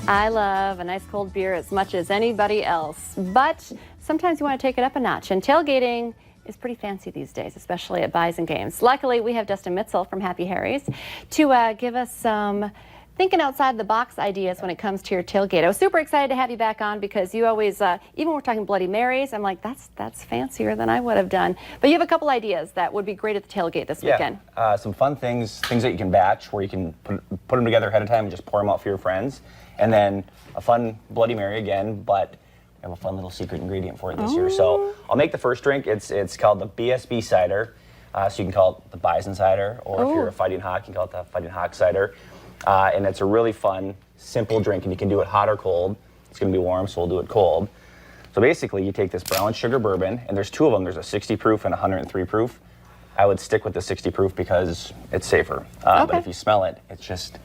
I love a nice cold beer as much as anybody else, but sometimes you want to take it up a notch, and tailgating is pretty fancy these days, especially at buys and games. Luckily, we have Dustin Mitzel from Happy Harry's to give us some thinking outside the box ideas when it comes to your tailgate. I was super excited to have you back on because you always, even when we're talking Bloody Marys, I'm like, that's fancier than I would have done. But you have a couple ideas that would be great at the tailgate this weekend. Some fun things that you can batch where you can put them together ahead of time and just pour them out for your friends. And then a fun Bloody Mary again, but I have a fun little secret ingredient for it this year. So I'll make the first drink. It's called the BSB cider. So you can call it the Bison cider, or if you're a Fighting Hawk, you can call it the Fighting Hawk cider. And it's a really fun, simple drink, and you can do it hot or cold. It's going to be warm, so we'll do it cold. So basically, you take this brown sugar bourbon, and there's two of them. There's a 60 proof and a 103 proof. I would stick with the 60 proof because it's safer. But if you smell it, it's just...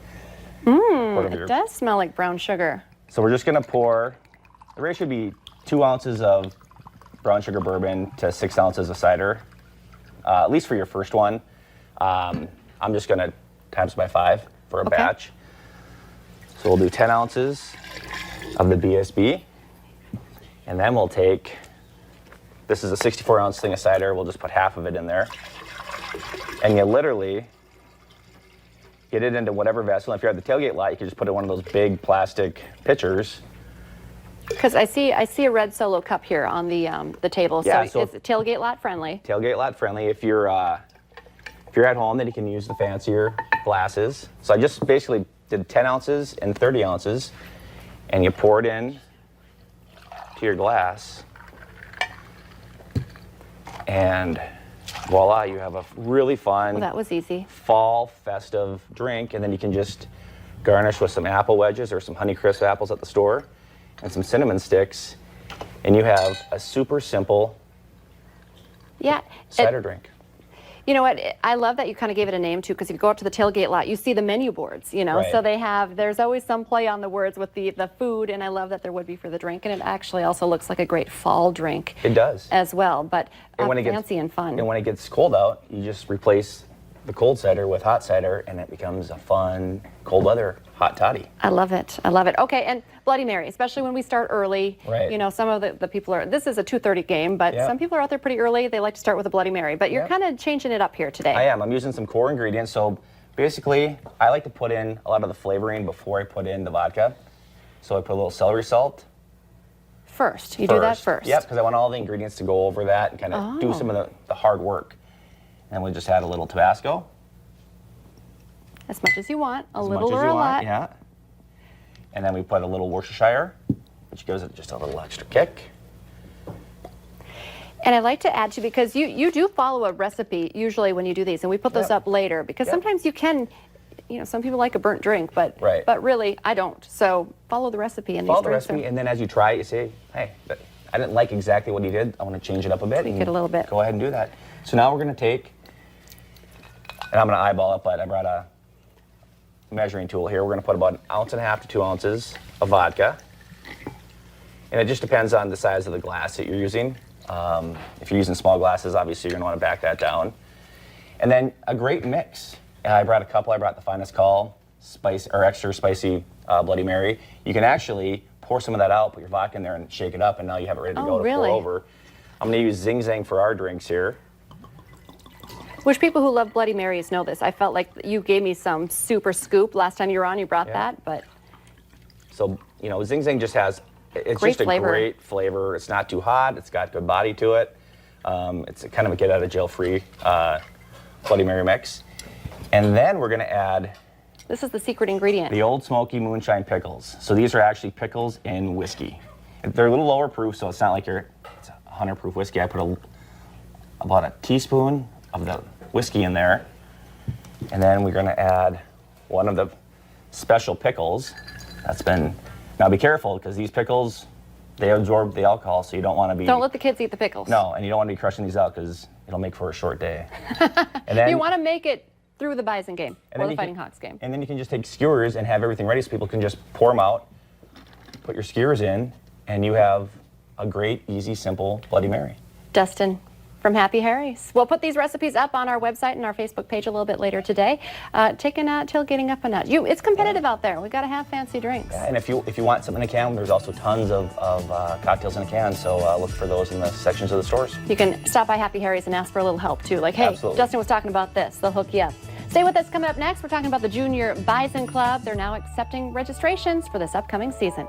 it does smell like brown sugar. So we're just going to pour, the ratio should be 2 ounces of brown sugar bourbon to 6 ounces of cider, at least for your first one. I'm just going to times by 5 for a batch. So we'll do 10 ounces of the BSB, and then we'll take, this is a 64 ounce thing of cider, we'll just put half of it in there. And you literally get it into whatever vessel. If you're at the tailgate lot, you can just put it in one of those big plastic pitchers. Because I see a red Solo cup here on the table, so it's tailgate lot friendly. Tailgate lot friendly. If you're at home, then you can use the fancier glasses. So I just basically did 10 ounces and 30 ounces, and you pour it in to your glass, and voila, you have a really fun, that was easy, fall festive drink. And then you can just garnish with some apple wedges or some Honeycrisp apples at the store and some cinnamon sticks, and you have a super simple cider drink. You know what, I love that you kind of gave it a name too, because if you go up to the tailgate lot, you see the menu boards, you know, so there's always some play on the words with the food, and I love that there would be for the drink, and it actually also looks like a great fall drink. It does. As well, but fancy and fun. And when it gets cold out, you just replace the cold cider with hot cider, and it becomes a fun cold weather hot toddy. I love it. I love it. Okay, and Bloody Mary, especially when we start early. Right. You know, some of the people are, this is a 2:30 game, but some people are out there pretty early. They like to start with a Bloody Mary, but you're kind of changing it up here today. I am. I'm using some core ingredients. So basically, I like to put in a lot of the flavoring before I put in the vodka. So I put a little celery salt. First. You do that first? Yep, because I want all the ingredients to go over that and kind of do some of the hard work. And we'll just add a little Tabasco. As much as you want, a little or a lot. Yeah. And then we put a little Worcestershire, which gives it just a little extra kick. And I like to add to, because you do follow a recipe usually when you do these, and we put those up later, because sometimes you can, you know, some people like a burnt drink, but really I don't. So follow the recipe in these drinks. Follow the recipe, and then as you try it, you say, hey, I didn't like exactly what he did. I want to change it up a bit. Tweak it a little bit. Go ahead and do that. So now we're going to take, and I'm going to eyeball it, but I brought a measuring tool here. We're going to put about 1.5 ounces to 2 ounces of vodka. And it just depends on the size of the glass that you're using. If you're using small glasses, obviously you're going to want to back that down. And then a great mix. I brought a couple. I brought the Finest Call extra spicy Bloody Mary. You can actually pour some of that out, put your vodka in there, and shake it up, and now you have it ready to go to pour over. I'm going to use Zing Zang for our drinks here. Which people who love Bloody Marys know this. I felt like you gave me some super scoop last time you were on. You brought that, but so you know, Zing Zang just has a great flavor. It's not too hot. It's got good body to it. It's kind of a get out of jail free Bloody Mary mix. And then we're going to add. This is the secret ingredient. The Old Smoky Moonshine pickles. So these are actually pickles in whiskey. They're a little lower proof, so it's not like it's 100 proof whiskey. I put about a teaspoon of the whiskey in there, and then we're going to add one of the special pickles that's been, now be careful because these pickles, they absorb the alcohol, so you don't want to be, don't let the kids eat the pickles. No, and you don't want to be crushing these out because it'll make for a short day. And then you want to make it through the Bison game or the Fighting Hawks game. And then you can just take skewers and have everything ready so people can just pour them out, put your skewers in, and you have a great, easy, simple Bloody Mary. Dustin, from Happy Harry's. We'll put these recipes up on our website and our Facebook page a little bit later today. Taking tailgating up a notch. It's competitive out there. We got to have fancy drinks. Yeah, and if you want something in a can, there's also tons of cocktails in a can. So look for those in the sections of the stores. You can stop by Happy Harry's and ask for a little help too. Like, hey, Absolutely. Justin was talking about this. They'll hook you up. Stay with us. Coming up next, we're talking about the Junior Bison Club. They're now accepting registrations for this upcoming season.